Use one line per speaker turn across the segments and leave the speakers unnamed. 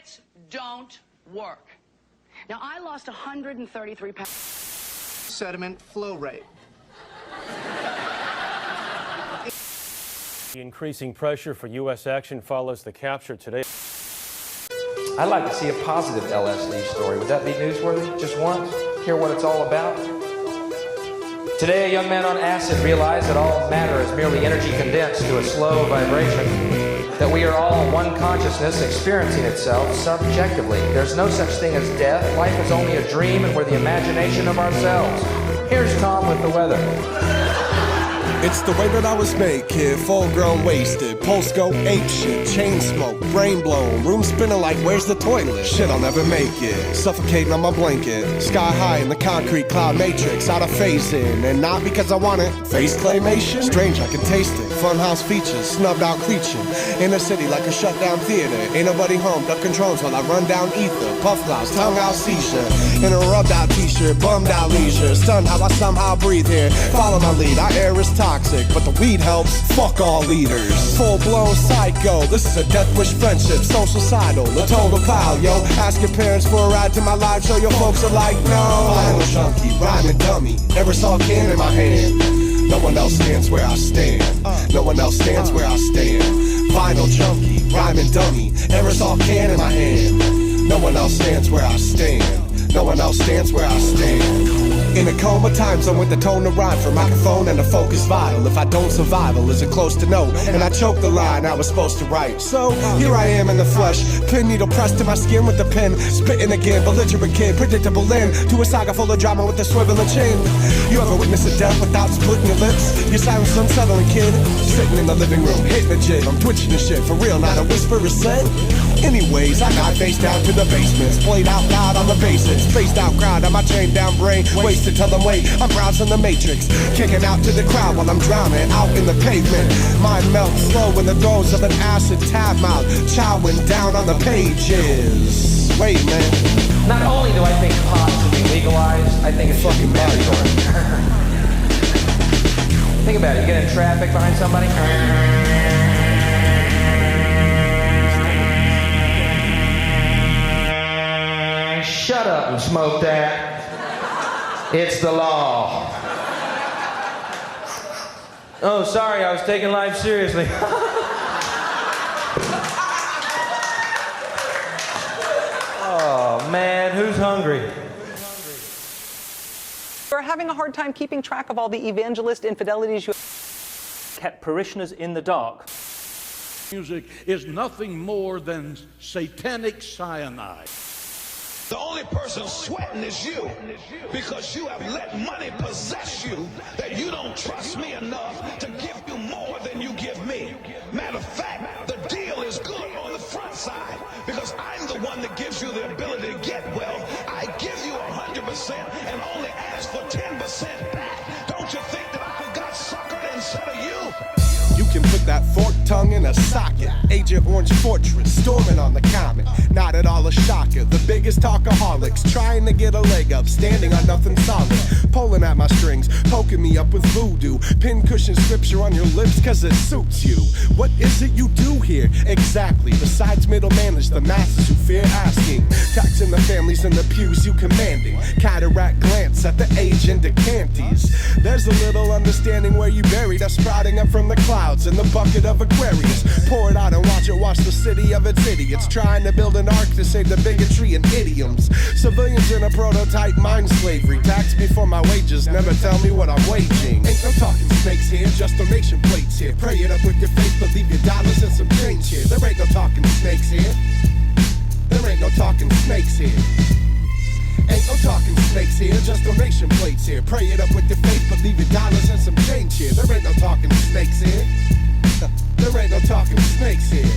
Diets don't work. Now, I lost 133 pounds.
Sediment flow rate.
The increasing pressure for U.S. action follows the capture today.
I'd like to see a positive LSD story. Would that be newsworthy? Just once? Hear what it's all about? Today, a young man on acid realized that all matter is merely energy condensed to a slow vibration, that we are all one consciousness experiencing itself subjectively. There's no such thing as death. Life is only a dream, and we're the imagination of ourselves. Here's Tom with the weather.
It's the way that I was made, kid. Full grown, wasted. Pulse go ape shit. Chain smoke, brain blown. Room spinning like where's the toilet? Shit, I'll never make it. Suffocating on my blanket. Sky high in the concrete cloud matrix. Out of phasing. And not because I want it. Face claymation? Strange, I can taste it. Funhouse features. Snubbed out creature. In a city like a shutdown theater. Ain't nobody home. Duck controls while I run down ether. Puff clouds, tongue out seizure. In a rubbed out t-shirt. Bummed out leisure. Stunned how I somehow breathe here. Follow my lead. Our air is toxic, but the weed helps. Fuck all leaders. Full-blown psycho. This is a death wish friendship. Social-sidal. A total pile, yo. Ask your parents for a ride to my live show. Your folks are like, no. Final junkie, rhyming dummy. Never saw a can in my hand. No one else stands where I stand. No one else stands where I stand. Final junkie, rhyming dummy. Never saw a can in my hand. No one else stands where I stand. No one else stands where I stand. In a coma time zone with the tone to rhyme for microphone and the focus vital. If I don't survival, is it close to no? And I choke the line I was supposed to write. So here I am in the flesh, pin needle pressed to my skin with the pen, spitting again, belligerent kid, predictable end to a saga full of drama with a swiveling chin. You ever witness a death without splitting your lips? Your silence unsettling, kid. Sitting in the living room, hitting the jig. I'm twitching the shit for real, not a whisper is said. Anyways, I got face down to the basements, played out loud on the bases, spaced out crowd on my chained down brain, wasted till I'm wait. I'm browsing the matrix, kicking out to the crowd while I'm drowning out in the pavement. Mind melts slow in the throes of an acid tab mouth, chowing down on the pages. Wait, man.
Not only do I think pot should be legalized, I think it's fucking mandatory. Think about it, you get in traffic behind somebody. Shut up and smoke that. It's the law. Oh, sorry, I was taking life seriously. Oh, man, who's hungry?
We're having a hard time keeping track of all the evangelist infidelities you
Kept parishioners in the dark.
Music is nothing more than satanic cyanide.
The only person sweating is you, because you have let money possess you that you don't trust me enough to give you more than you give me. Matter of fact, the deal is good on the front side, because I'm the one that gives you the ability to get wealth. I give you 100% and only ask for 10% back. Don't you think that I got suckered instead of you?
You can put that forked tongue in a socket. Agent Orange Fortress, storming on the comet. Not at all a shocker. The biggest talkaholics, trying to get a leg up, standing on nothing solid. Pulling at my strings, poking me up with voodoo. Pin-cushion scripture on your lips cause it suits you. What is it you do here? Exactly. Besides middle manage the masses who fear asking. Taxing the families in the pews you commanding. Cataract glance at the age in decanties. There's a little understanding where you buried us, sprouting up from the clouds in the bucket of Aquarius. Pour it out and watch it wash the city of its idiots, trying to build an ark to save the bigotry and idioms. Civilians in a prototype mind slavery. Tax me for my wages, never tell me what I'm waging. Ain't no talking snakes here, just donation plates here. Pray it up with your faith, but leave your dollars and some change here. There ain't no talking snakes here. There ain't no talking snakes here. Ain't no talking snakes here, just donation plates here. Pray it up with your faith, but leave your dollars and some change here. There ain't no talking snakes here. There ain't no talking snakes here.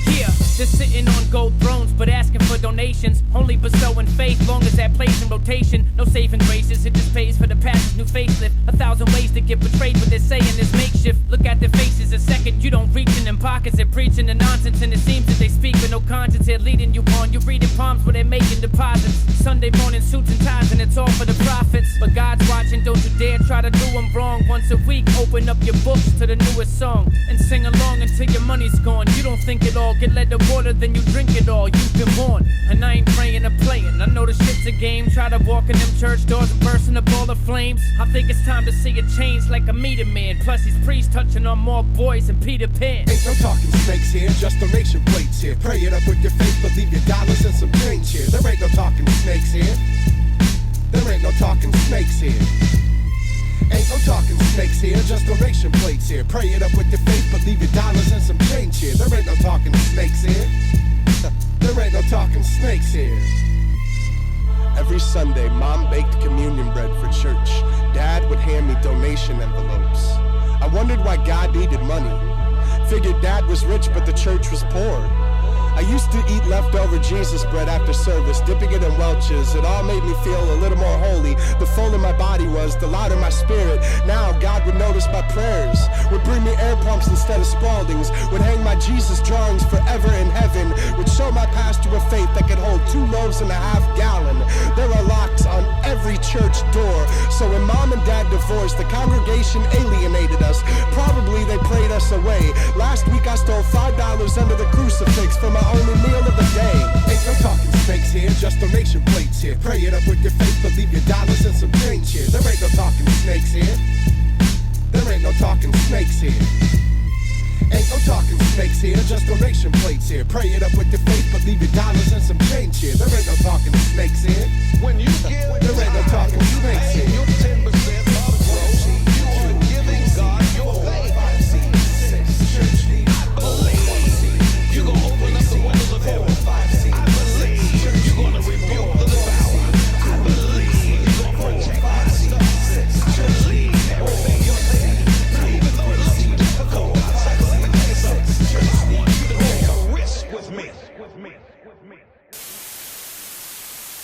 Yeah, just sitting on gold thrones, but asking for donations. Only bestowing faith, long as that place in rotation. No saving graces, it just pays for the pastor's new facelift. 1,000 ways to get betrayed, what they're saying is makeshift. Look at their faces a second, you don't reach in them pockets. They're preaching the nonsense, and it seems that they speak with no conscience. They're leading you on, you're reading palms where they're making deposits. Sunday morning suits and ties, and it's all for the profits. But God's watching, don't you dare Try to do them wrong once a week. Open up your books to the newest song and sing along until your money's gone. You don't think it all, get led to water, then you drink it all. You've been born, and I ain't praying or playing. I know the shit's a game. Try to walk in them church doors and bursting up all the flames. I think it's time to see a change like a meter man. Plus these priests touching on more boys than Peter Pan.
Ain't no talking snakes here, just donation plates here. Pray it up with your faith, but leave your dollars and some change here. There ain't no talking snakes here. There ain't no talking snakes here. Ain't no talking snakes here, just donation plates here. Pray it up with your faith, but leave your dollars and some change here. There ain't no talking snakes here. There ain't no talking snakes here. Every Sunday, Mom baked communion bread for church. Dad would hand me donation envelopes. I wondered why God needed money. Figured Dad was rich, but the church was poor. I used to eat leftover Jesus bread after service, dipping it in Welch's. It all made me feel a little more holy. The fuller my body was, the louder my spirit. Now God would notice my prayers, would bring me air pumps instead of Spaldings, would hang my Jesus drawings forever in heaven, would show my pastor a faith that could hold 2 loaves and a half gallon. There are locks on every church door, so when Mom and Dad divorced, the congregation alienated us. Probably they prayed us away. Last week I stole $5 under the crucifix for my only meal of the day. Ain't no talking snakes here, just donation plates here. Pray it up with your faith, but leave your dollars and some change here. There ain't no talking snakes here. There ain't no talking snakes here. Ain't no talking snakes here, just donation plates here. Pray it up with your faith, but leave your dollars and some change here. There ain't no talking snakes here. When you give, there ain't no talking snakes here. You're 10% of the gross. You are giving God your faith. You're gonna open up the windows of heaven. I believe you're gonna rebuke the devourer. I believe you're gonna protect my stuff. I believe everything you're saying, even though it looks difficult. I want you to take a risk with me.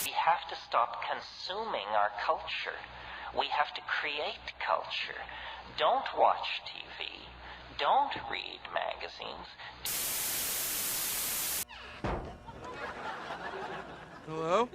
We have to stop consuming our culture. We have to create culture. Don't watch TV. Don't read magazines.
Hello?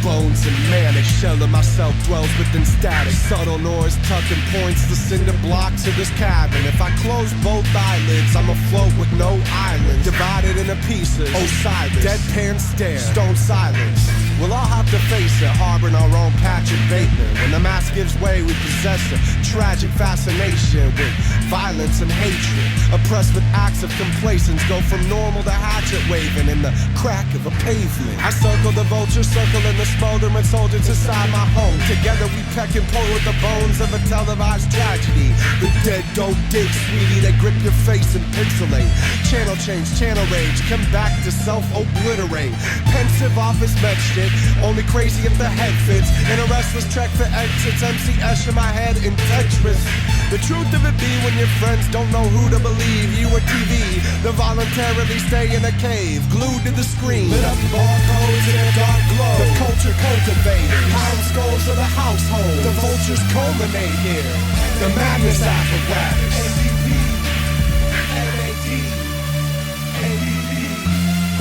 Bones and manic, shell of myself dwells within static. Subtle noise tucking points the cinder blocks of this cabin. If I close both eyelids, I'm afloat with no islands, divided into pieces. Osiris, deadpan stare, stone silence. We'll all have to face it, harboring our own Patrick Bateman. When the mask gives way, we possess a tragic fascination with violence and hatred. Oppressed with acts of complacence, go from normal to hatchet waving in the crack of a pavement. I circle the vulture, circle in the smoldering soldiers inside my home. Together we peck and pull with the bones of a televised tragedy. The dead don't dig, sweetie, they grip your face and pixelate. Channel change, channel rage, come back to self-obliterate. Pensive office med shit, only crazy if the head fits. In a restless trek for exits, MC Esh in my head in Tetris. The truth of it be when your friends don't know who to believe, you or TV, they'll voluntarily stay in a cave, glued to the screen. Lit up barcodes in a dark glow. The culture cultivated, pound skulls of the household. The vultures culminate here. The Madness Apparatus.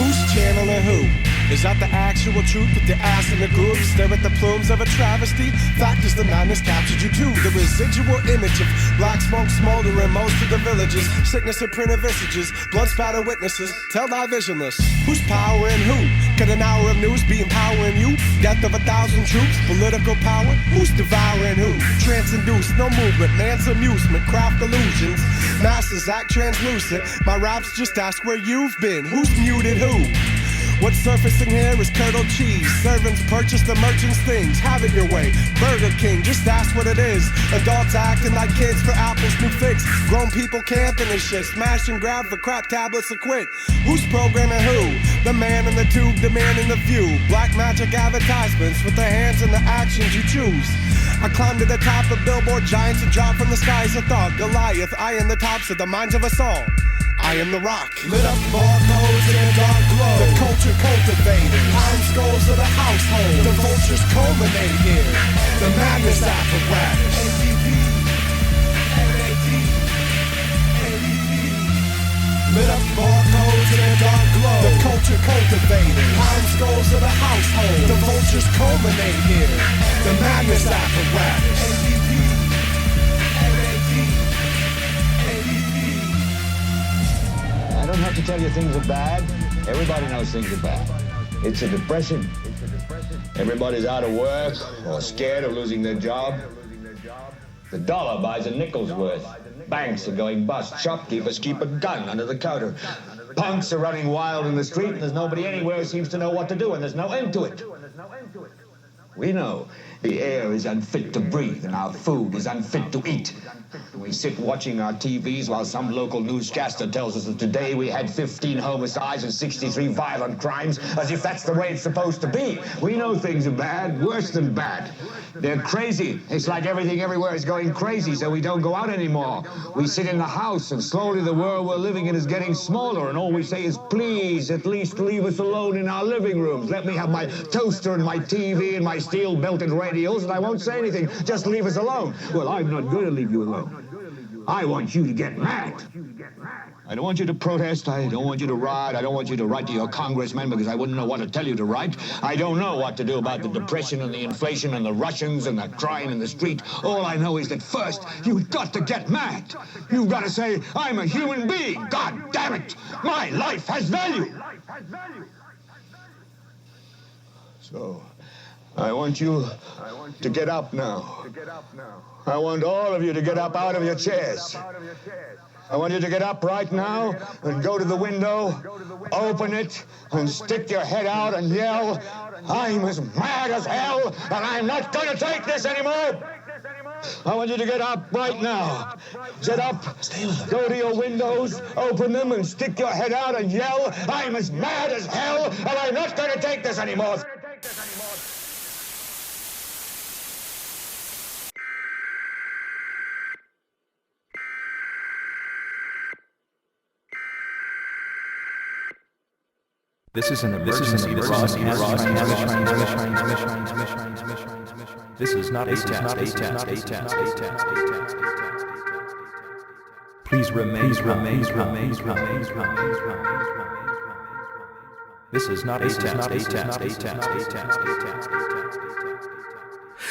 Who's channeling who? Is that the actual truth with your ass in the groove? Stare at the plumes of a travesty? Fact is the madness captured you too. The residual image of black smoke smoldering most of the villages. Sickness of printed visages, blood spatter witnesses. Tell thy visionless, who's powering who? Could an hour of news be empowering you? Death of 1,000 troops, political power? Who's devouring who? Trance-induced, no movement, man's amusement, craft illusions. Masses act translucent. My raps just ask where you've been. Who's muted who? What's surfacing here is curdled cheese. Servants purchase the merchant's things. Have it your way. Burger King, just ask what it is. Adults acting like kids for Apple's new fix. Grown people camping and shit. Smash and grab for crap tablets to quit. Who's programming who? The man in the tube demanding the view. Black magic advertisements with the hands and the actions you choose. I climb to the top of billboard giants and drop from the skies a thought. Goliath, eyeing the tops of the minds of us all. I am the rock. Lit up barcodes in a dark glow. The culture cultivators. Time skulls of the household. The vultures culminate here. The Madness Apparatus. Lit up barcodes in a dark glow. The culture cultivators. Time skulls of the household. The vultures culminate here. The Madness Apparatus.
I don't have to tell you things are bad. Everybody knows things are bad. It's a depression. Everybody's out of work or scared of losing their job. The dollar buys a nickel's worth. Banks are going bust. Shopkeepers keep a gun under the counter. Punks are running wild in the street, and there's nobody anywhere who seems to know what to do, and there's no end to it. We know the air is unfit to breathe, and our food is unfit to eat. We sit watching our TVs while some local newscaster tells us that today we had 15 homicides and 63 violent crimes, as if that's the way it's supposed to be. We know things are bad, worse than bad. They're crazy. It's like everything everywhere is going crazy, so we don't go out anymore. We sit in the house, and slowly the world we're living in is getting smaller, and all we say is, please, at least leave us alone in our living rooms. Let me have my toaster and my TV and my steel-belted radios, and I won't say anything. Just leave us alone. Well, I'm not going to leave you alone. I want you to get mad. I don't want you to protest. I don't want you to riot. I don't want you to write to your congressman because I wouldn't know what to tell you to write. I don't know what to do about the depression and the inflation and the Russians and the crime in the street. All I know is that first, you've got to get mad. You've got to say, I'm a human being. God damn it. My life has value. So, I want you to get up now. I want all of you to get up out of your chairs. I want you to get up right now and go to the window, open it, and stick your head out and yell, I'm as mad as hell, and I'm not going to take this anymore. I want you to get up right now. Get up, go to your windows, open them, and stick your head out and yell, I'm as mad as hell, and I'm not going to take this anymore.
This is an emergency broadcast. This is not a test. Please remain. This is not a test.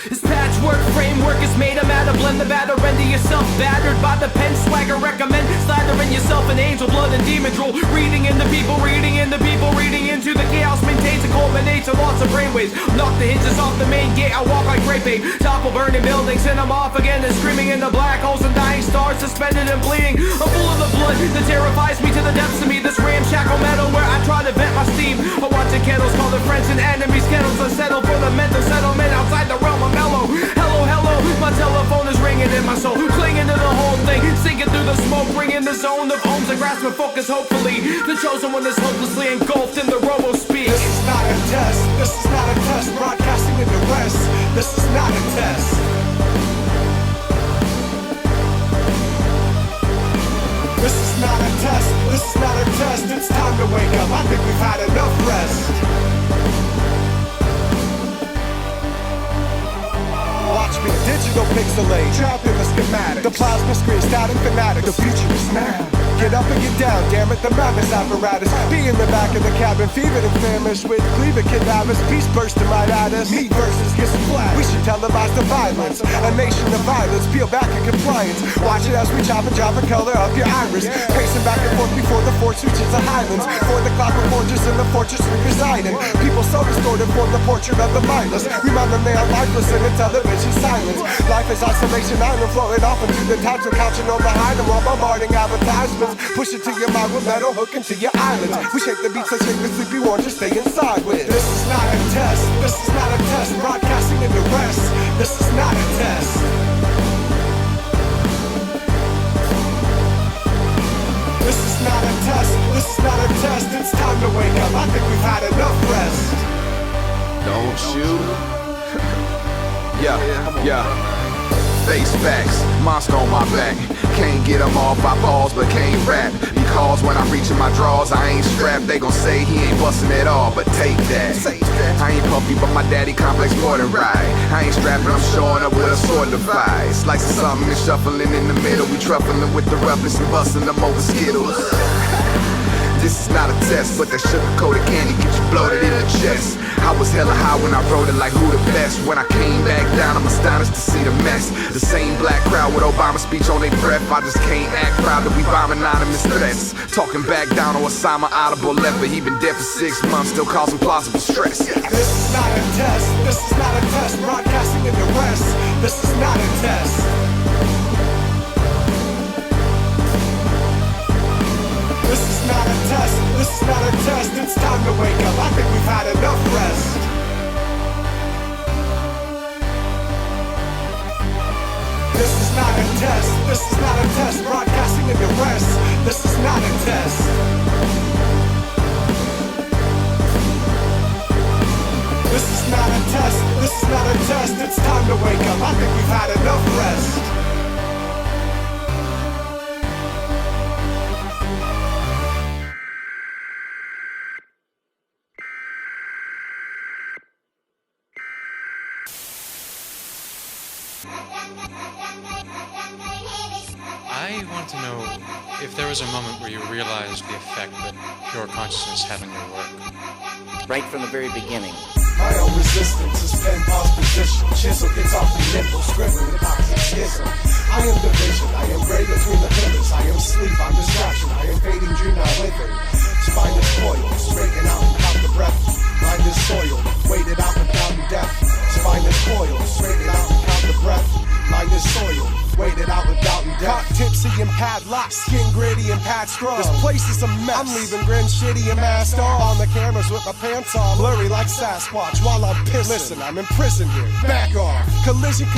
This patchwork framework is made of matter. Blend the batter, render yourself battered by the pen swagger. Recommend slathering yourself in angel blood and demon drool. Reading into people, reading into the chaos. Maintains a culmination, lots of brainwaves. Knock the hinges off the main gate, I walk like grape ape. Topple burning buildings, and I'm off again and screaming into black holes and dying stars, suspended and bleeding. I'm full of the blood that terrifies me to the depths of me. This ramshackle metal where I try to vent my steam. I watch the kettles call their friends and enemies. Kettles unsettled for the mental settlement outside the realm of mellow. Hello, my telephone is ringing in my soul. Clinging to the whole thing, sinking through the smoke. Bringing the zone of ohms and grasp and focus, hopefully. The chosen one is hopelessly engulfed in the robo-speak.
This is not a test. This is not a test. Broadcasting in the West. This is not a test. This is not a test. This is not a test. It's time to wake up. I think we've had enough rest. Watch me, digital pixelate, trapped in the schematic. The plasma screen, static fanatic. The future is now. Get up and get down, damn it, the Madness Apparatus. Be in the back of the cabin, fevered and famished with cleaver cadavers. Peace bursting right at us. Meat versus get splat. We should televise the violence. A nation of violence, peel back in compliance. Watch it as we chop and drop a color of your iris. Pacing back and forth before the force reaches the highlands. For the clock of fortress in the fortress we reside in. People so distorted form the portrait of the mindless. Remind them they are lifeless in the television silence. Life is isolation island floating off into the tides of couching on behind them while bombarding advertisements. Push it to your mind with metal hook into your islands. We shake the beats and shake the sleepy ones to stay inside with. This is not a test. This is not a test. Broadcasting in the West. This is not a test. This is not a test. This is not a test. It's time to wake up. I think we've had enough rest.
Don't shoot. Yeah. face facts. Monster on my back. Can't get them off, I pause but can't rap. Because when I reach in my drawers, I ain't strapped. They gon' say he ain't bustin' at all, but take that. I ain't puffy, but my daddy complex more than right. I ain't strapping, I'm showing up with a sword device. Slicing something and shuffling in the middle. We truffling with the roughest and busting them over Skittles. This is not a test, but that sugar-coated candy gets you bloated in the chest. I was hella high when I wrote it like who the best. When I came back down, I'm astonished to see the mess. The same black crowd with Obama's speech on their breath. I just can't act proud that we bomb anonymous threats. Talking back down on Osama audible leper. He been dead for 6 months, still causing plausible stress.
This is not a test, this is not a test. Broadcasting in the West, this is not a test. This is not a test, this is not a test. It's time to wake up, I think we've had enough rest. This is not a test, this is not a test. Broadcasting in the West, this is not a test. This is not a test, this is not a test. It's time to wake up, I think we've had enough rest.
I want to know if there was a moment where you realized the effect that pure consciousness had on your work.
Right from the very beginning.
My own resistance is pen pause position. Chisel gets off the nimble, scribbling the toxic schism. I am division, I am gray between the pillars. I am sleep, I'm distraction, I am fading dream, now withered. Spine is coiled, straighten out and count the breath. Mind is soiled, waited out without death. Spine is coiled, straighten out and count the breath. Mind is soiled, waited out without death. Caught tipsy and padlocked, skin gritty and pad strong. This place is a mess. I'm leaving grin shitty and masked off. On the cameras with my pants on, blurry like Sasquatch while I'm pissing. Listen, I'm imprisoned here. Back off. Collision,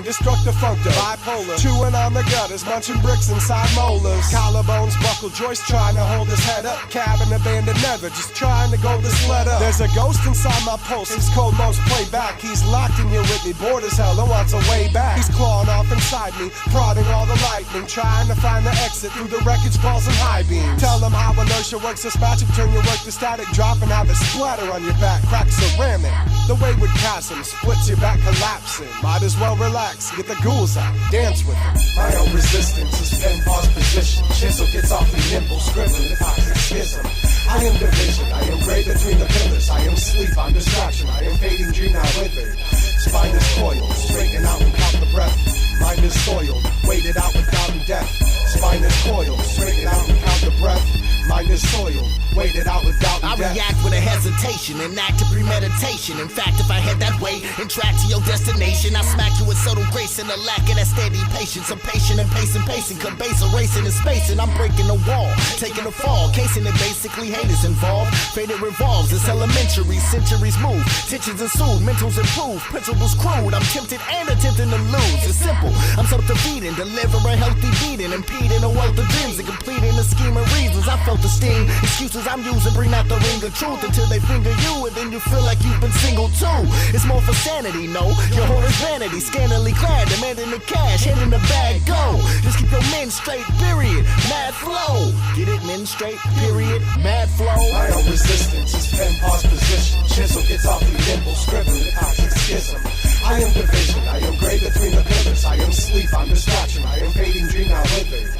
destructive functor. Bipolar. Chewing on the gutters, munching bricks inside molars. Collarbones buckle, Joyce trying to hold his head up. Cabin abandoned never, just trying to go this let up. There's a ghost inside my pulse. His cold most play back. He's locked in here with me, bored as hell and wants a way back. He's clawing off inside me, prodding all the lightning, trying to find the exit through the wreckage balls and high beams. Tell them how inertia works, this magic, turn your work to static, drop and have it splatter on your back, crack ceramic. The wayward chasm splits your back collapsing. Might as well relax, get the ghouls out, dance with them. My own resistance is pen pause position. Chisel gets awfully nimble, scribbling the toxic schism. I am division, I am gray between the pillars. I am sleep, I'm distraction, I am fading dream, now withered. Spine is coiled, straighten out and count the breath. Mind is soiled, waited out without death. Spine is coiled, straighten out and count the breath. Mind is soiled, waited out without death.
I react with a hesitation and act to premeditation. In fact, if I head that way and track to your destination, I smack you with subtle grace and a lack of that steady patience. I'm patient and pacing, cut base, erasing and spacing. I'm breaking the wall, taking a fall, casing it basically haters involved. Faded revolves, it's elementary, centuries move. Tensions ensue, mentals improve, principles crude. I'm tempted and attempting to lose. It's simple, I'm self-defeating, deliver a healthy beating, impeding a wealth of dreams and completing a scheme of reasons. I felt the sting, excuses I'm using bring out the ring of truth until they finger you and then you feel like you've been singled too. It's more for sanity, no, your whole is vanity, scantily clad, demanding the cash, handing the bag, go. Just keep your men straight, period, mad flow. Get it, men straight, period, mad flow.
My own resistance is pen pause position. Chisel gets awfully nimble, scribbling the toxic schism. I am division, I am gray between the pillars. I am sleep, I'm distraction, I am fading dream, now withered.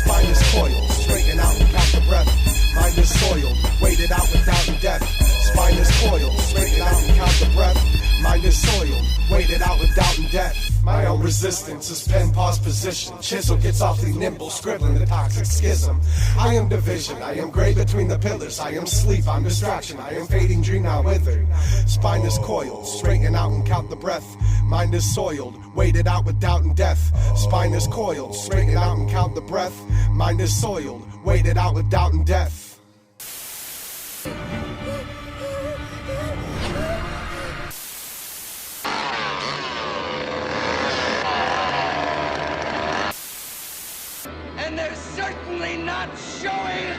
Spine is coiled, straighten out and count the breath. Mind is soiled, waited out without death. Spine is coiled, straighten out and count the breath. Mind is soiled, waited out without death. My own resistance is pen pause position. Chisel gets awfully nimble, scribbling the toxic schism. I am division, I am gray between the pillars. I am sleep, I'm distraction, I am fading dream, now withered. Spine is coiled, straighten out and count the breath. Mind is soiled, waited out with doubt and death. Spine is coiled, straighten out and count the breath. Mind is soiled, waited out with doubt and death.
And they're certainly not showing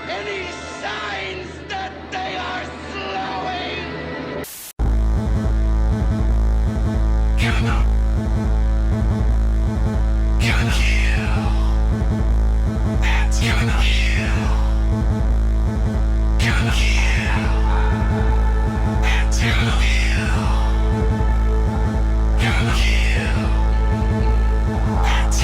any signs that they are slowing.
Count up.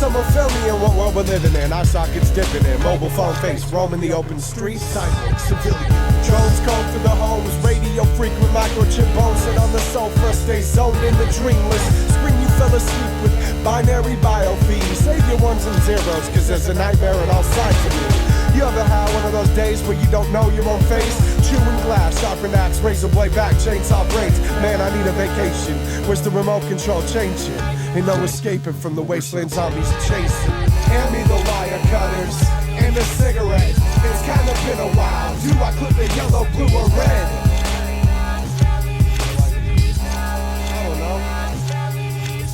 Someone fill me in what world we're living in. Our sockets dipping in, mobile phone face roaming the open streets. Cyborg civilian. Drones call for the homes, radio freak with microchip bones. Sit on the sofa, stay zoned in the dreamless. Scream you fell asleep with binary biofeeds. Save your ones and zeros, cause there's a nightmare on all sides of you. You ever had one of those days where you don't know your own face? Chewing glass, sharpen axe, razor blade back, chainsaw braids. Man, I need a vacation. Where's the remote control changing? Ain't no escaping from the wasteland zombies chasing. Hand me the wire cutters and a cigarette. It's kind of been a while. Do I clip it yellow, blue, or red? I don't know.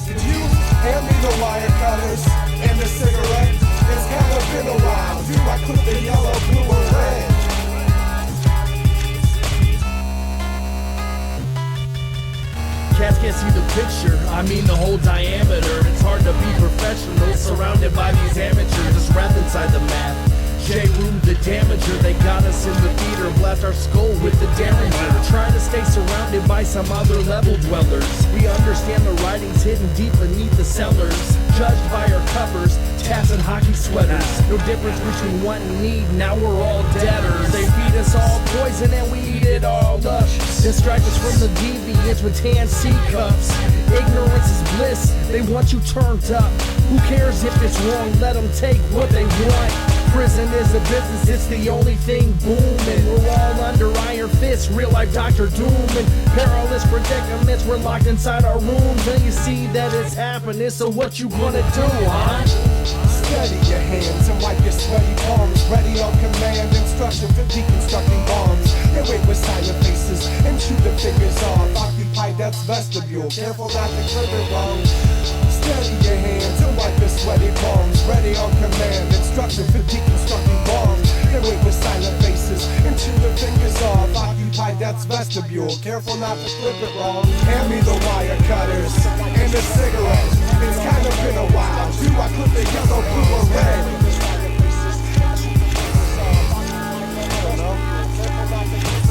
Could you hand me the wire cutters and a cigarette? It's kind of been a while. Do I clip it yellow, blue, or red?
Cats can't see the picture, I mean the whole diameter. It's hard to be professional, surrounded by these amateurs. Just wrapped inside the math. J-Room the damager, they got us in the theater. Blast our skull with the Derringer. Trying to stay surrounded by some other level dwellers. We understand the writings hidden deep beneath the cellars. Judged by our covers, tats and hockey sweaters. No difference between want and need, now we're all debtors. They feed us all poison and we eat it all up. Distract us from the deviants with tan C-cups. Ignorance is bliss, they want you turned up. Who cares if it's wrong, let them take what they want. Prison is a business, it's the only thing booming. We're all under iron fists, real life Dr. Doom. And perilous predicaments, we're locked inside our rooms. And you see that it's happening, so what you gonna do, huh?
Steady your hands and wipe your sweaty palms. Ready on command, instruction for deconstructing bombs. They wait with silent faces and shoot the fingers off. Occupy death's vestibule, careful not to clip it wrong. Steady your hands and wipe your sweaty palms. Ready on command, instruction for deconstructing bombs. They wait with silent faces and shoot the fingers off. Occupy death's vestibule, careful not to clip it wrong. Hand me the wire cutters and a cigarette. It's kind of been a while. Do I clip it yellow, blue, or red?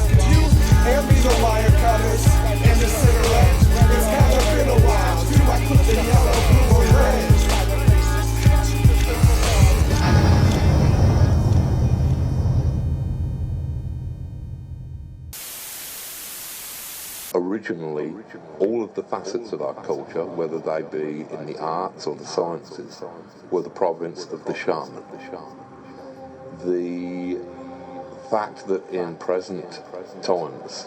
Could you hand me the wire cutters and a cigarette? It's kind of been a while. Do I clip it yellow, blue, or red?
Originally, all of the facets of our culture, whether they be in the arts or the sciences, were the province of the shaman. The fact that in present times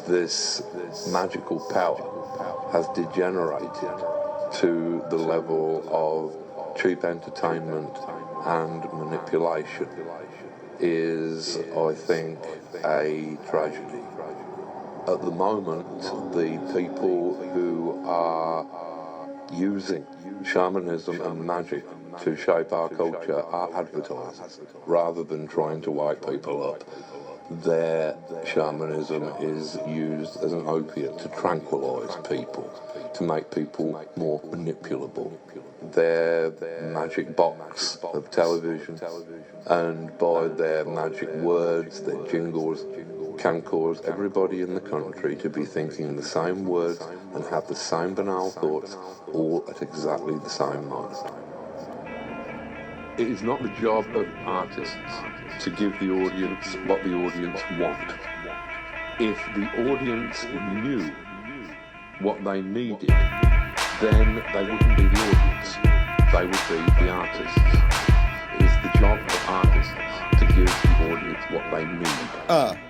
this magical power has degenerated to the level of cheap entertainment and manipulation is, I think, a tragedy. At the moment, the people who are using shamanism and magic to shape our culture are advertisers, rather than trying to wake people up. Their shamanism is used as an opiate to tranquilize people, to make people more manipulable. Their magic box of television, and by their magic words, their jingles, can cause everybody in the country to be thinking the same words and have the same banal thoughts, all at exactly the same moment. It is not the job of artists to give the audience what the audience want. If the audience knew what they needed, then they wouldn't be the audience, they would be the artists. It is the job of artists to give the audience what they need.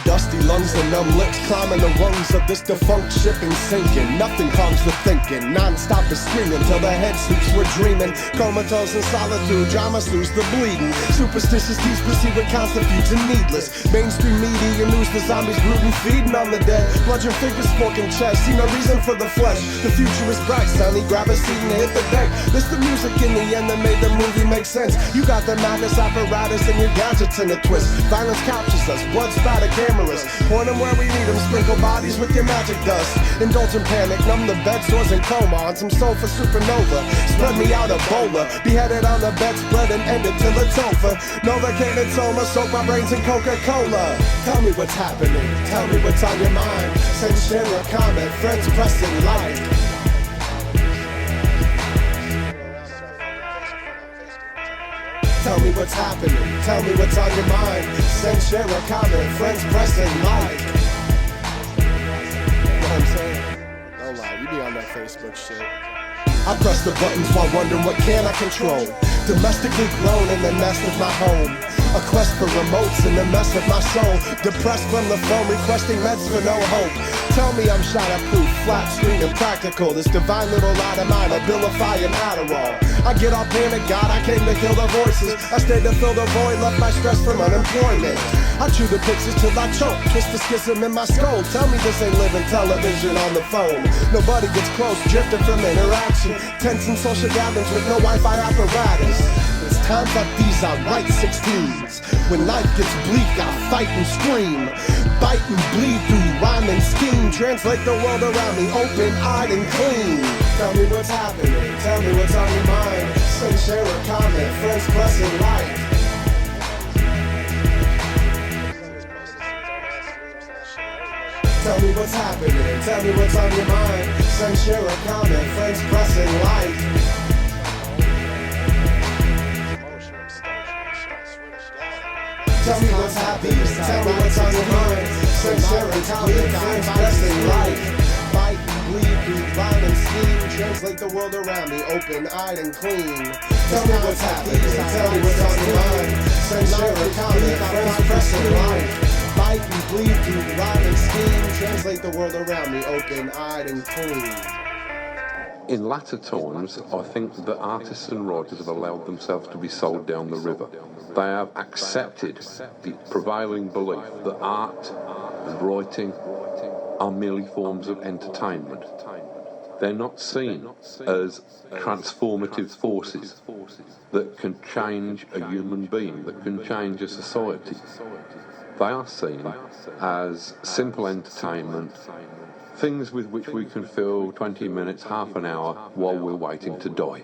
Dusty lungs and numb lips climbing the rungs of this defunct ship and sinking. Nothing calms the thinking, non-stop is screaming till the head sleeps we're dreaming. Comatose in solitude, dramas lose the bleeding. Superstitious deeds proceed with constitutes and needless. Mainstream media news, the zombies brooding, feeding on the dead. Bludgeon fingers, fork in chest, see no reason for the flesh. The future is bright, sonny, grab a seat and hit the deck. This the music in the end that made the movie make sense. You got the madness apparatus and your gadgets in a twist. Violence captures us, blood spatter cameras. Point them where we need them, sprinkle bodies with your magic dust. Indulge in panic, numb the bed sores and coma on some soul for supernova. Spread me out Ebola, beheaded on the bedspread and end it till it's over. Novocaine and soma, soak my brains in Coca-Cola. Tell me what's happening, tell me what's on your mind. Send share a comment, friends pressing like. Tell me what's happening, tell me what's on your mind. Send, share, or comment, friends, press, and like. You know what I'm saying? Don't lie, you be on that Facebook shit. I press the buttons while wondering what can I control. Domestically grown in the nest of my home. A quest for remotes in the mess of my soul. Depressed from the phone, requesting meds for no hope. Tell me I'm shatter-proof, flat screen and practical. This divine little light of mine, Abilify and Adderall. I get off hand of God, I came to kill the voices. I stayed to fill the void, left my stress from unemployment. I chew the pictures till I choke, twist the schism in my skull. Tell me this ain't living television on the phone. Nobody gets close, drifting from interaction. Tense in social gatherings with no Wi-Fi apparatus. It's times like these I write 16s. When life gets bleak, I fight and scream. Bite and bleed through rhyme and scheme. Translate the world around me, open-eyed and clean. Tell me what's happening, tell me what's on your mind. Send, share, or comment, friends, press, and like. Tell me what's happening, tell me what's on your mind. Send, share, or comment, friends, press, and like. Tell me what's happening, tell me what's on your mind. Send, share, or comment, friends, press, and like. Fight and bleed through rhyme and scheme. Translate the world around me, open-eyed and clean. Tell me what's happening, tell me what's on your mind. Send, share, or comment, friends, press, and like. Fight and bleed through rhyme and scheme. Translate the world around me, open-eyed and clean.
In latter times, I think that artists and writers have allowed themselves to be sold down the river. They have accepted the prevailing belief that art and writing are merely forms of entertainment. They're not seen as transformative forces that can change a human being, that can change a society. They are seen as simple entertainment, things with which we can fill 20 minutes, half an hour while we're waiting to die.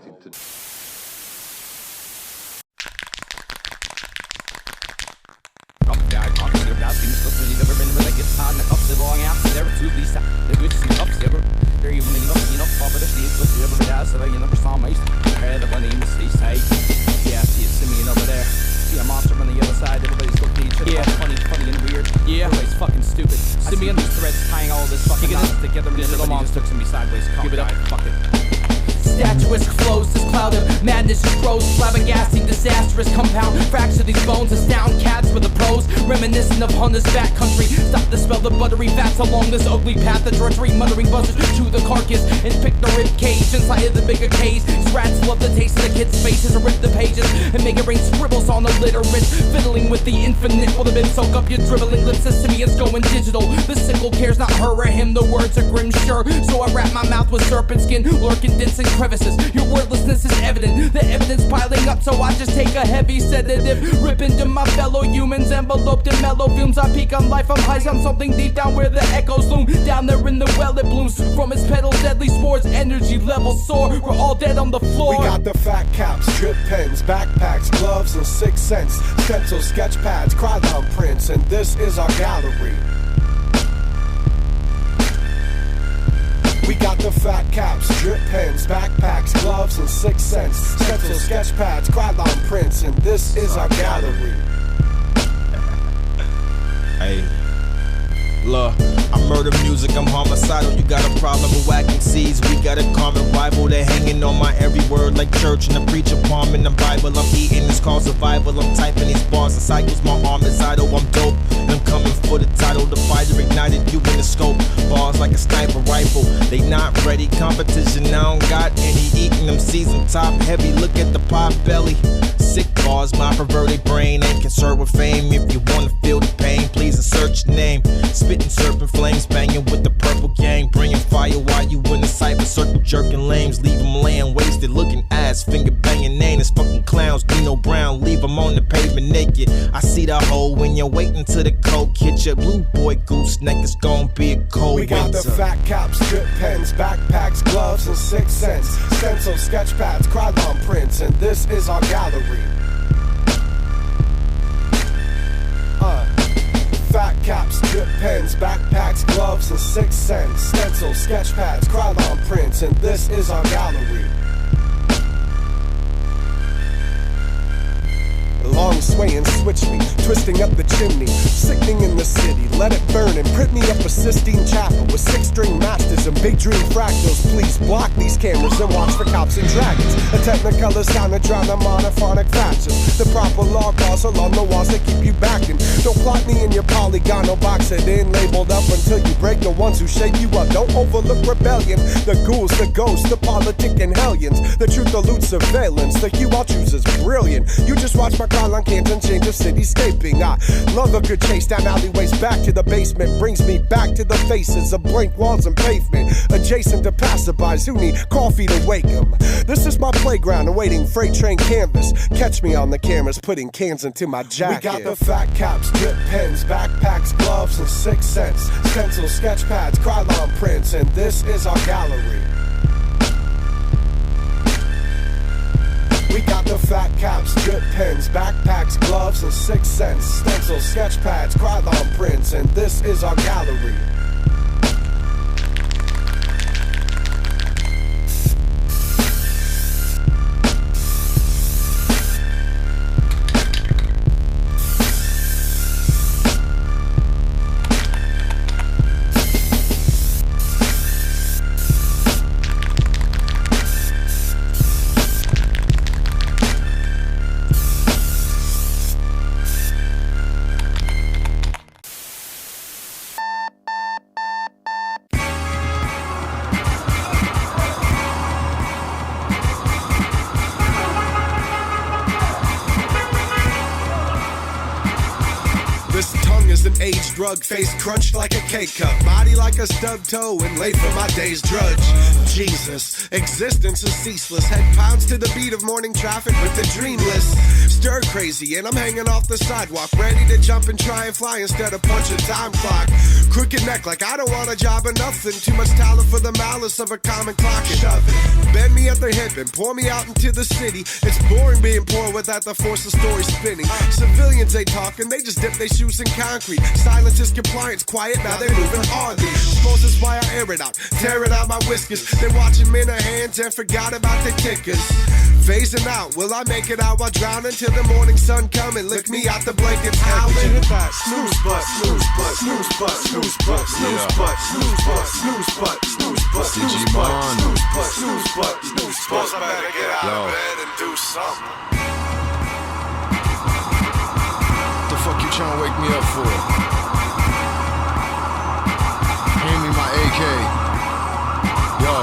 A monster on the other side, everybody's looking at each other, funny and weird. Yeah, everybody's fucking stupid. Simeon, these threads tying all this fucking nonsense together. Digital monster took me sideways. Give it up, fuck it. Statuesque flows, this cloud of madness just grows. Flabbergasting, disastrous compound. Fracture these bones, astound cats with the pros. Reminiscent of Hunter's fat country. Stop to smell the buttery fats along this ugly path. The drudgery, muttering buzzers to the carcass. And pick the rib cage inside of the bigger cage. These rats love the taste of the kids' faces. And rip the pages and make it rain scribbles on the litterate. Fiddling with the infinite will the bib soak up your dribbling lips. The simian's going digital. The sickle cares not her or him. The words are grim, sure. So I wrap my mouth with serpent skin. Lurking dents and crevices. Your wordlessness is evident. The evidence piling up, so I just take a heavy sedative. Rip into my fellow humans, enveloped in mellow fumes. I peak on life, I'm high on something deep down where the echoes loom. Down there in the well it blooms. From its petals, deadly spores, energy levels soar. We're all dead on the floor.
We got the fat caps, drip pens, backpacks, gloves, and 6 cents. Stencil sketch pads, crowd prints, and this is our gallery. We got the fat caps, drip pens, backpacks, gloves, and 6 cents. Stencil sketch pads, crowd prints, and this is our gallery.
Hey, look, I murder music, I'm homicidal. You got a problem with whacking seeds. We got a common rival. They're hanging on my every word like church and the preacher palm in the Bible. I'm eating, it's called survival. I'm typing these bars and cycles. My arm is idle. I'm dope. And I'm coming for the title. The fighter ignited you in the scope. Bars like a sniper rifle. They not ready. Competition, I don't got any. Eating them season top heavy. Look at the pot belly. Sick bars, my perverted brain ain't concerned with fame. If you wanna feel the pain, please insert your name. Spitting serpent flames, banging with the purple gang. Bringing fire while you in the cyber circle, jerking lames. Leave them laying wasted, looking ass, finger banging nameless fucking clowns. Dino Brown, leave them on the pavement naked. I see the hole when you're waiting till the coke hit your blue boy gooseneck. It's gonna be a cold winter.
We got the fat caps, drip pens, backpacks, gloves, and 6 cents. Stencil sketch pads, crowd prints, and this is our gallery. Fat caps, drip pens, backpacks, gloves, and 6 cents. Stencil, sketch pads, crowd prints, and this is our gallery. swing, swaying, switch me, twisting up the chimney, sickening in the city, let it burn and print me up a Sistine Chapel with 6-string masters and big dream fractals. Please block these cameras and watch for cops and dragons. A technicolor sound to drown the monophonic fascists. The proper law calls along the walls that keep you backing. Don't plot me in your polygonal box it in, labeled up until you break the ones who shape you up. Don't overlook rebellion, the ghouls, the ghosts, the politic and hellions. The truth eludes surveillance, the hue I'll choose is brilliant. You just watch my car on cans and change of cityscaping. I love a good chase down alleyways back to the basement. Brings me back to the faces of blank walls and pavement. Adjacent to passerbys who need coffee to wake them. This is my playground awaiting freight train canvas. Catch me on the cameras putting cans into my jacket. We got the fat caps, drip pens, backpacks, gloves, and 6 cents. Stencils, sketch pads, Krylon prints, and this is our gallery. We got the fat caps, drip pens, backpacks, gloves, and 6 cents. Stencils, sketch pads, Krylon prints, and this is our gallery. Age drug, face crunched like a K-cup, body like a stub toe, and late for my day's drudge. Jesus, existence is ceaseless. Head pounds to the beat of morning traffic with the dreamless. Stir crazy, and I'm hanging off the sidewalk, ready to jump and try and fly instead of punch a time clock. Crooked neck like I don't want a job or nothing. Too much talent for the malice of a common clock. Shove it, bend me at the hip and pour me out into the city. It's boring being poor without the force of story spinning. Civilians ain't talking, they just dip their shoes in concrete. Silence is compliance, quiet, now they're moving hardly. Suppose that's why I air it out, tearing out my whiskers. They're watching me in their hands and forgot about their tickers. Phasing out, will I make it out while drowning till the morning sun come and lick me out the blankets howling? Snooze butt, snooze butt, snooze butt, snooze butt, snooze butt, snooze butt, snooze butt, snooze butt, snooze butt, snooze butt, snooze butt, snooze butt. Suppose I better get out of bed and do something.
The fuck you trying to wake me up for? Hand me my AK. Yo.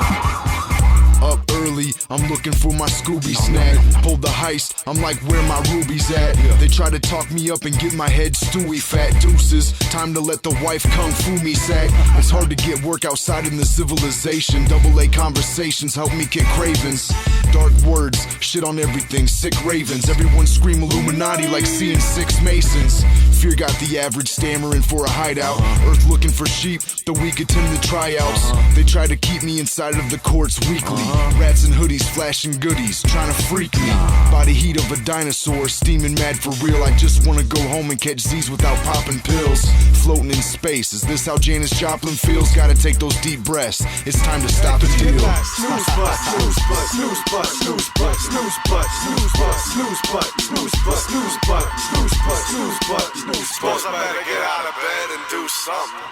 Up early, I'm looking for my Scooby snack. Hold the heist, I'm like, where my rubies at? They try to talk me up and get my head stewy fat. Deuces, time to let the wife kung fu me sack. It's hard to get work outside in the civilization. AA conversations help me get cravings. Dark words, shit on everything, sick ravens. Everyone scream Illuminati like seeing 6 Masons. Fear got the average stammering for a hideout. Earth looking for sheep, the weak attend the tryouts. They try to keep me inside of the courts weekly. Rats and hoodies flashing goodies, trying to freak me. Body heat of a dinosaur, steaming mad for real. I just wanna go home and catch Z's without popping pills. Floating in space, is this how Janis Joplin feels? Gotta take those deep breaths, it's time to stop and deal.
Snooze butt, snooze butt, snooze butt, snooze butt, snooze butt, snooze butt, snooze butt, snooze butt, snooze butt, snooze butt, snooze butt, snooze butt.
Suppose I better get out of bed and do something.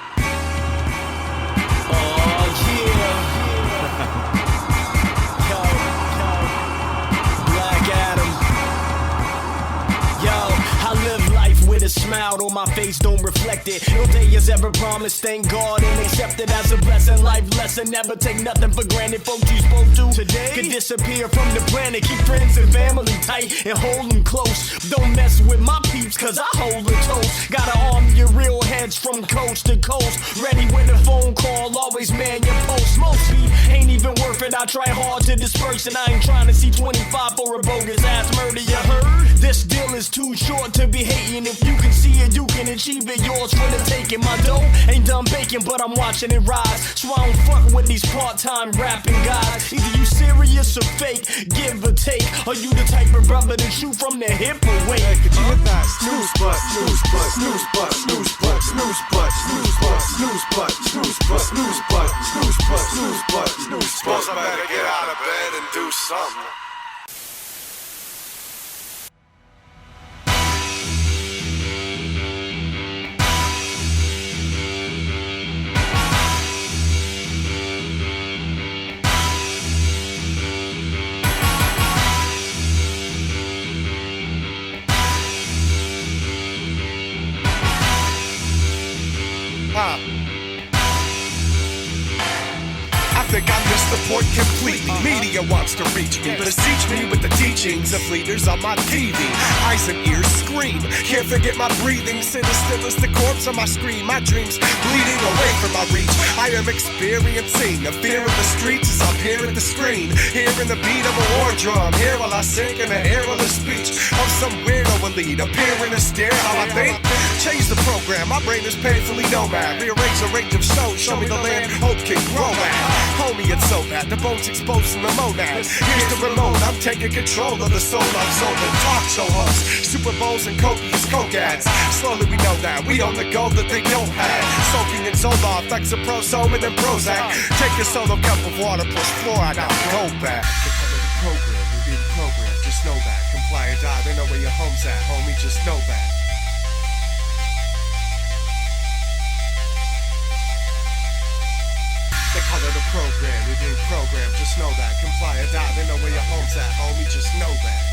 Oh yeah. Black Adam. Yo, I live life with a smile on my face, don't reflect it. No day is ever promised, thank God, and accept it as a blessing. Life lesson, never take nothing for granted. Folks you spoke to today could disappear from the planet. Keep friends and family tight and hold them close. Don't mess with my peeps, cause I hold the toast. Gotta arm your real heads from coast to coast. Ready when the phone call, always man your post. Most beef ain't even worth it, I try hard to disperse it. I ain't trying to see 25 for a bogus ass murder, you heard? This deal is too short to be hating. If you can see it, you can achieve it. Yours for the taking. My dough ain't done baking, but I'm watching it rise. So I don't fuck with these part-time rapping guys. Either you serious or fake, give or take. Are you the type of brother to shoot from the hip away?
Hey, could you hit that? Snooze butt, snooze butt, snooze butt, snooze butt, snooze butt, snooze butt, snooze butt, snooze butt, snooze butt, snooze butt, snooze butt, snooze butt.
Suppose I better get out of bed and do something.
support completely. Media wants to reach me, beseech me with the teachings of leaders on my TV. Eyes and ears scream, can't forget my breathing. Sit as still as the corpse on my screen. My dreams bleeding away from my reach. I am experiencing a fear of the streets as I'm here at the screen. Hearing the beat of a war drum. Here while I sink in the air of the speech of some weirdo elite. Appearing to stare how I think. Change the program, my brain is painfully nomad. Rearrange a range of shows, show me the land hope can grow at. Homie, it's so bad, the bones exposing the monads. Here's the remote, I'm taking control of the soul of sober talk show hosts. Super Bowls and copious coke ads. Slowly we know that we own the gold that they don't have. Soaking in Zoloft, Lexapro, and then Prozac. Take a solo cup of water plus fluoride, now go back. The program, you're being programmed, just know that. Comply or die, they know where your home's at, homie, just know that. They call it a program, you're being programmed, just know that. Comply or die, they know where your home's at, homie, just know that.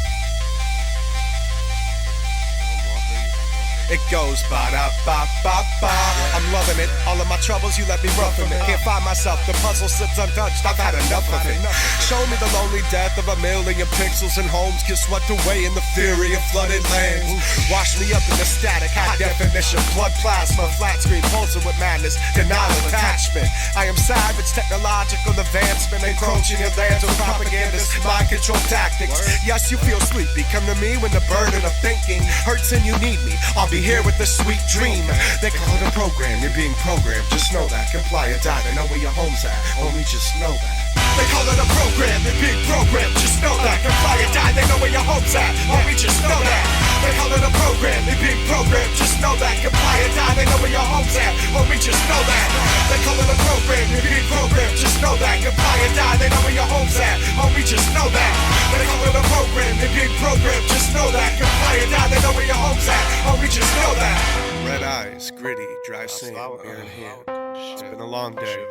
It goes ba-da-ba-ba-ba. I'm loving it, all of my troubles you let me rough from it. Can't find myself, the puzzle sits untouched, I've had enough of it. Show me the lonely death of a million pixels and homes get swept away in the fury of flooded lands. Wash me up in the static, high definition, blood plasma, flat screen pulsing with madness, denial attachment. I am savage, technological advancement, encroaching your lands with propagandist, mind control tactics. Yes, you feel sleepy, come to me when the burden of thinking hurts and you need me. I'll be here with a sweet dream. They call it a program, you're being programmed, just know that. Comply or die, they know where your home's at, homie, just know that. They call it a program, you're being programmed, just know that. Comply or die, they know where your home's at, homie, just know that. They call it a program, you're being programmed, just know that. Comply or die, they know where your home's at, homie, just know that. They call it a program, you're being programmed, just know that. Comply or die, they know where your home's at, homie, just know that. They call it a program, you're being programmed, just know that. Comply or die, they know where your home's at, homie, just know that. Red eyes, gritty, dry sand, beer in hand. It's been a long day.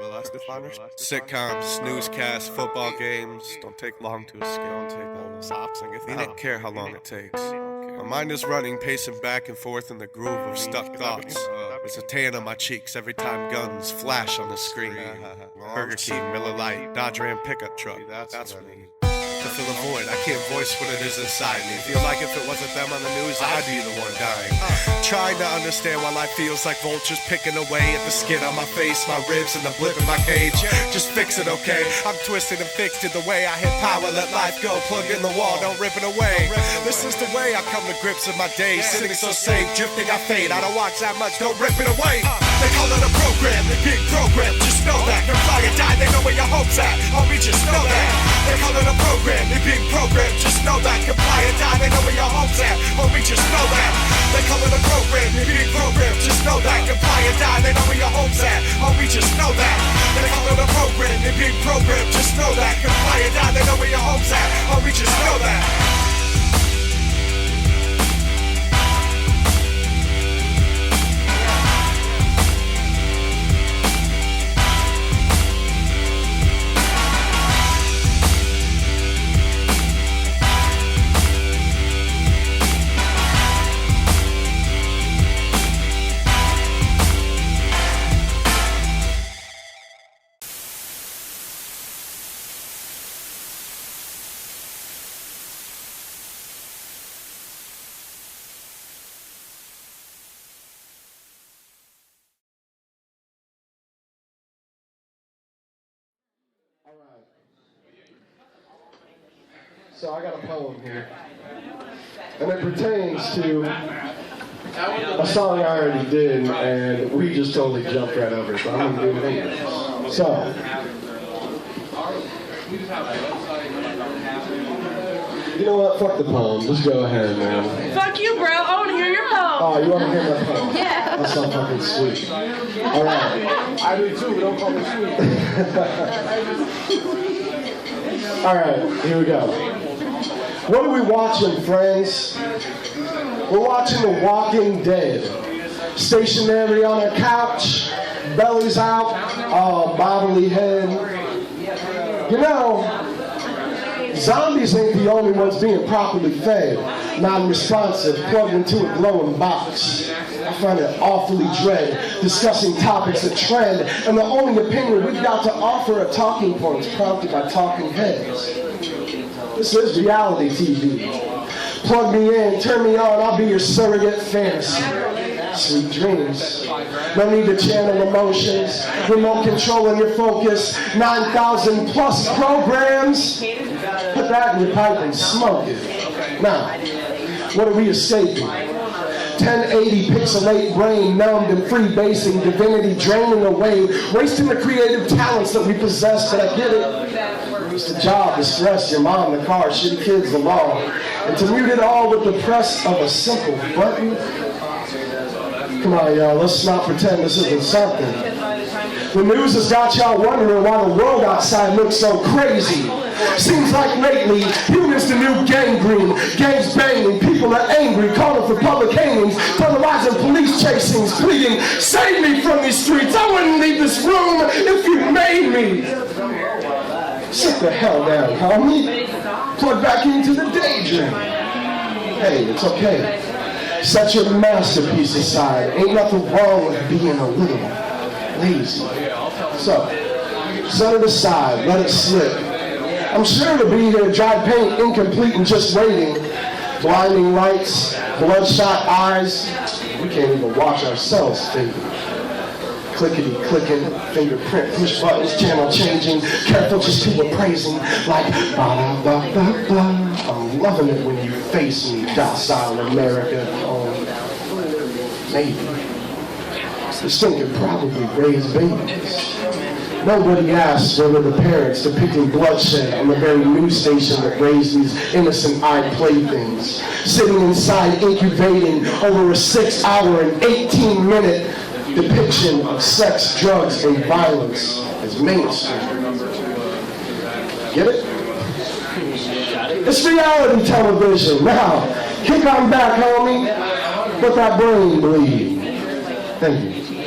Sitcoms, newscasts, football games don't take long to escape. You don't care how long it takes. My mind is running, pacing back and forth in the groove of stuck thoughts. There's a tan on my cheeks every time guns flash on the screen. Burger King, Miller Lite, Dodge Ram pickup truck. That's me. To fill a void, I can't voice what it is inside me. Feel like if it wasn't them on the news, I'd be the one dying. Trying to understand why life feels like vultures picking away at the skin on my face, my ribs, and the blip in my cage. Just fix it, okay? I'm twisted and fixed it the way I hit power, let life go. Plug in the wall, don't rip it away. This is the way I come to grips with my days. Sitting so safe, drifting I fade. I don't watch that much, don't rip it away. They call it a program, they big program, just know that. Comply or die, they know where your home's at, homie, just know that. They call it a program, they big program, just know that. Comply or die, they know where your home's at, homie, just know that. They call it a program, they big program, just know that. Comply or die, they know where your home's at, homie, just know that. They call it a program, they big program, just know that. Comply or die, they know where your home's at, homie, just know that.
So I got a poem here, and it pertains to a song I already did, and we just totally jumped right over it, so I'm going to do it anyway. So, you know what, fuck the poem, just go ahead, man.
Fuck you, bro, I want to hear your poem.
Oh, you want to hear my poem?
Yeah.
That's so fucking sweet. Alright. I do too, but don't call me sweet. Alright, here we go. What are we watching, friends? We're watching The Walking Dead. Stationary on our couch, bellies out, bobbly head. You know, Zombies ain't the only ones being properly fed, non-responsive, plugged into a glowing box. I find it awfully dread discussing topics that trend, and the only opinion we've got to offer are talking points prompted by talking heads. This is reality TV. Plug me in, turn me on, I'll be your surrogate fantasy. Sweet dreams. No need to channel emotions. Remote controlling your focus. 9,000 plus programs. Put that in your pipe and smoke it. Now, what are we escaping? 1080 pixelate brain numbed and freebasing divinity draining away, wasting the creative talents that we possess, but I get it. It's the job, the stress, your mom, the car, shitty kids, the law. And to mute it all with the press of a simple button. Come on, y'all, let's not pretend this isn't something. The news has got y'all wondering why the world outside looks so crazy. Seems like lately, humans the new gangrene. Gangs banging, people are angry, calling for public hangings, televising police chasings, pleading, save me from these streets. I wouldn't leave this room if you made me. Sit the hell down, homie. Plug back into the daydream. Hey, it's okay. Set your masterpiece aside. Ain't nothing wrong with being a little lazy. So, set it aside, let it slip. I'm sure to be here, dry paint, incomplete and just waiting. Blinding lights, bloodshot eyes. We can't even watch ourselves fade. Clickety clicking, fingerprint, push buttons, channel changing, careful just to appraising, like ba ba ba ba. I'm loving it when you face me, docile America. Maybe. This thing could probably raise babies. Nobody asked whether the parents depicting bloodshed on the very news station that raised these innocent-eyed playthings, sitting inside incubating over a 6-hour and 18-minute depiction of sex, drugs, and violence as mainstream. Get it? It's reality television. Now, kick on back, homie. Let that brain bleed. Thank you.